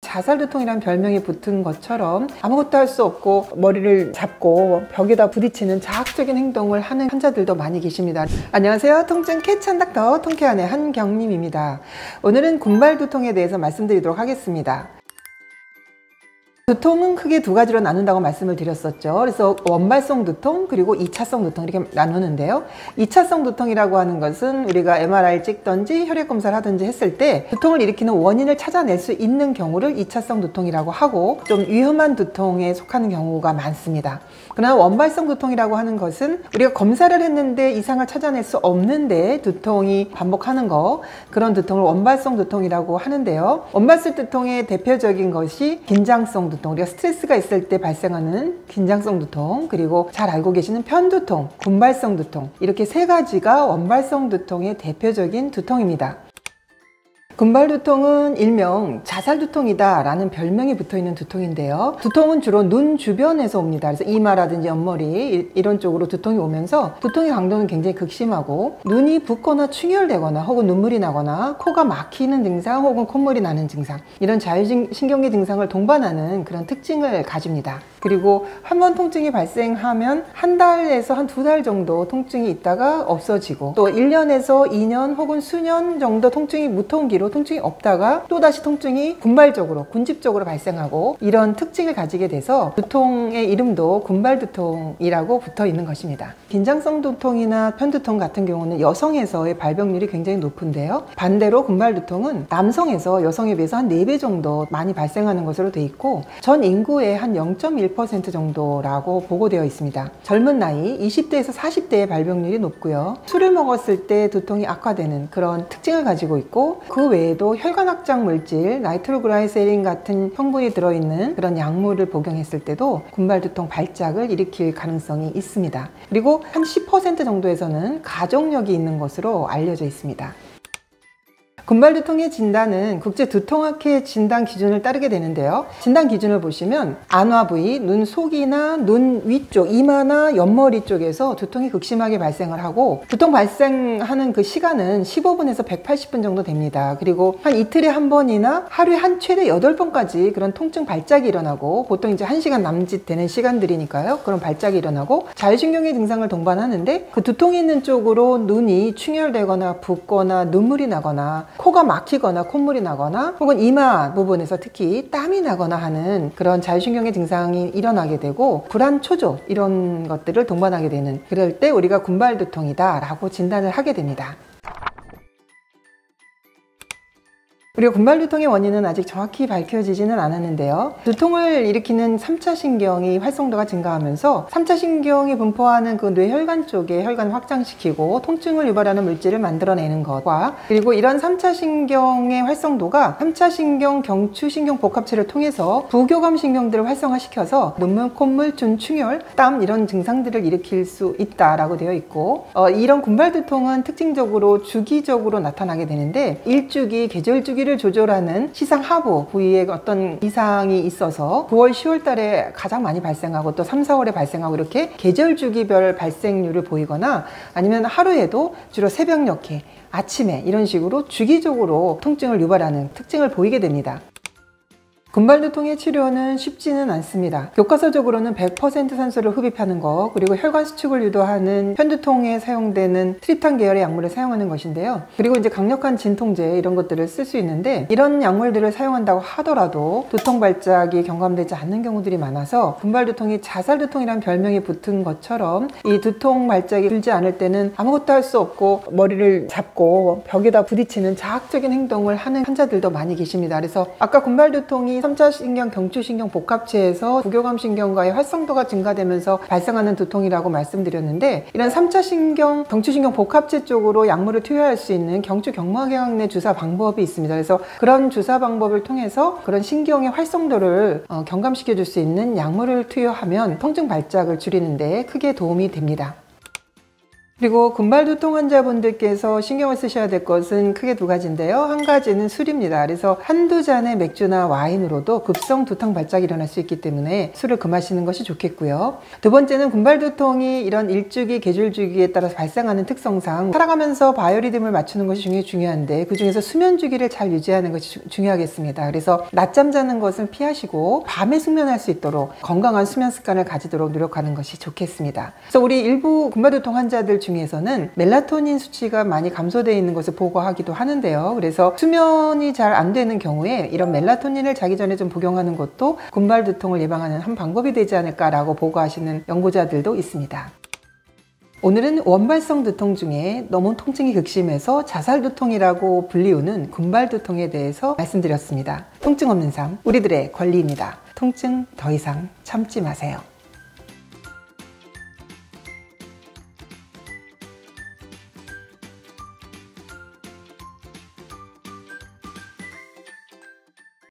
자살두통이라는 별명이 붙은 것처럼 아무것도 할 수 없고 머리를 잡고 벽에다 부딪히는 자학적인 행동을 하는 환자들도 많이 계십니다. 안녕하세요. 통증 캐치한 닥터 통케어의 한경림입니다. 오늘은 군발두통에 대해서 말씀드리도록 하겠습니다. 두통은 크게 두 가지로 나눈다고 말씀을 드렸었죠. 그래서 원발성 두통 그리고 2차성 두통 이렇게 나누는데요. 2차성 두통이라고 하는 것은 우리가 MRI를 찍든지 혈액 검사를 하든지 했을 때 두통을 일으키는 원인을 찾아낼 수 있는 경우를 2차성 두통이라고 하고 좀 위험한 두통에 속하는 경우가 많습니다. 그러나 원발성 두통이라고 하는 것은 우리가 검사를 했는데 이상을 찾아낼 수 없는데 두통이 반복하는 거, 그런 두통을 원발성 두통이라고 하는데요. 원발성 두통의 대표적인 것이 긴장성 두통, 우리가 스트레스가 있을 때 발생하는 긴장성 두통, 그리고 잘 알고 계시는 편두통, 군발성 두통, 이렇게 세 가지가 원발성 두통의 대표적인 두통입니다. 군발두통은 일명 자살두통이다 라는 별명이 붙어있는 두통인데요. 두통은 주로 눈 주변에서 옵니다. 그래서 이마라든지 옆머리 이런 쪽으로 두통이 오면서 두통의 강도는 굉장히 극심하고 눈이 붓거나 충혈되거나 혹은 눈물이 나거나 코가 막히는 증상 혹은 콧물이 나는 증상, 이런 자율신경계 증상을 동반하는 그런 특징을 가집니다. 그리고 한 번 통증이 발생하면 한 달에서 한 두 달 정도 통증이 있다가 없어지고, 또 1년에서 2년 혹은 수년 정도 통증이 무통기로 통증이 없다가 또다시 통증이 군발적으로 군집적으로 발생하고, 이런 특징을 가지게 돼서 두통의 이름도 군발두통이라고 붙어 있는 것입니다. 긴장성 두통이나 편두통 같은 경우는 여성에서의 발병률이 굉장히 높은데요. 반대로 군발두통은 남성에서 여성에 비해서 한 4배 정도 많이 발생하는 것으로 되어 있고, 전 인구의 한 0.1% 정도라고 보고되어 있습니다. 젊은 나이 20대에서 40대의 발병률이 높고요. 술을 먹었을 때 두통이 악화되는 그런 특징을 가지고 있고, 그 외에도 혈관 확장 물질 나이트로그라이세린 같은 성분이 들어있는 그런 약물을 복용했을 때도 군발두통 발작을 일으킬 가능성이 있습니다. 그리고 한 10% 정도에서는 가족력이 있는 것으로 알려져 있습니다. 군발두통의 진단은 국제두통학회 진단 기준을 따르게 되는데요. 진단 기준을 보시면 안화 부위, 눈 속이나 눈 위쪽, 이마나 옆머리 쪽에서 두통이 극심하게 발생을 하고, 두통 발생하는 그 시간은 15분에서 180분 정도 됩니다. 그리고 한 이틀에 한 번이나 하루에 한 최대 8번까지 그런 통증 발작이 일어나고, 보통 이제 1시간 남짓 되는 시간들이니까요. 그런 발작이 일어나고 자율신경계 증상을 동반하는데, 그 두통이 있는 쪽으로 눈이 충혈되거나 붓거나 눈물이 나거나 코가 막히거나 콧물이 나거나 혹은 이마 부분에서 특히 땀이 나거나 하는 그런 자율신경계 증상이 일어나게 되고, 불안, 초조 이런 것들을 동반하게 되는, 그럴 때 우리가 군발두통이다 라고 진단을 하게 됩니다. 우리가 군발두통의 원인은 아직 정확히 밝혀지지는 않았는데요. 두통을 일으키는 3차 신경이 활성도가 증가하면서 3차 신경이 분포하는 그 뇌혈관 쪽에 혈관을 확장시키고 통증을 유발하는 물질을 만들어내는 것과, 그리고 이런 3차 신경의 활성도가 3차 신경 경추신경 복합체를 통해서 부교감 신경들을 활성화시켜서 눈물, 콧물, 충혈, 땀 이런 증상들을 일으킬 수 있다라고 되어 있고, 이런 군발두통은 특징적으로 주기적으로 나타나게 되는데, 일주기, 계절주기를 조절하는 시상 하부 부위에 어떤 이상이 있어서 9월, 10월 달에 가장 많이 발생하고 또 3, 4월에 발생하고, 이렇게 계절 주기별 발생률을 보이거나, 아니면 하루에도 주로 새벽녘에, 아침에 이런 식으로 주기적으로 통증을 유발하는 특징을 보이게 됩니다. 군발두통의 치료는 쉽지는 않습니다. 교과서적으로는 100% 산소를 흡입하는 것, 그리고 혈관 수축을 유도하는 편두통에 사용되는 트립탄 계열의 약물을 사용하는 것인데요. 그리고 이제 강력한 진통제 이런 것들을 쓸 수 있는데, 이런 약물들을 사용한다고 하더라도 두통 발작이 경감되지 않는 경우들이 많아서 군발두통이 자살두통이라는 별명이 붙은 것처럼 이 두통 발작이 들지 않을 때는 아무것도 할 수 없고 머리를 잡고 벽에다 부딪히는 자학적인 행동을 하는 환자들도 많이 계십니다. 그래서 아까 군발두통이 3차 신경 경추신경 복합체에서 부교감 신경과의 활성도가 증가되면서 발생하는 두통이라고 말씀드렸는데, 이런 3차 신경 경추신경 복합체 쪽으로 약물을 투여할 수 있는 경추경막약 내 주사 방법이 있습니다. 그래서 그런 주사 방법을 통해서 그런 신경의 활성도를 경감시켜 줄 수 있는 약물을 투여하면 통증 발작을 줄이는 데 크게 도움이 됩니다. 그리고 금발두통 환자분들께서 신경을 쓰셔야 될 것은 크게 두 가지인데요. 한 가지는 술입니다. 그래서 한두 잔의 맥주나 와인으로도 급성 두통 발작이 일어날 수 있기 때문에 술을 금하시는 것이 좋겠고요. 두 번째는 금발두통이 이런 일주기, 계절주기에 따라서 발생하는 특성상 살아가면서 바이오리듬을 맞추는 것이 굉장히 중요한데 그 중에서 수면 주기를 잘 유지하는 것이 중요하겠습니다. 그래서 낮잠 자는 것은 피하시고 밤에 숙면할 수 있도록 건강한 수면 습관을 가지도록 노력하는 것이 좋겠습니다. 그래서 우리 일부 금발두통 환자들 중에서는 멜라토닌 수치가 많이 감소되어 있는 것을 보고하기도 하는데요. 그래서 수면이 잘 안 되는 경우에 이런 멜라토닌을 자기 전에 좀 복용하는 것도 금발두통을 예방하는 한 방법이 되지 않을까라고 보고하시는 연구자들도 있습니다. 오늘은 원발성 두통 중에 너무 통증이 극심해서 자살두통이라고 불리우는 금발두통에 대해서 말씀드렸습니다. 통증 없는 삶, 우리들의 권리입니다. 통증 더 이상 참지 마세요.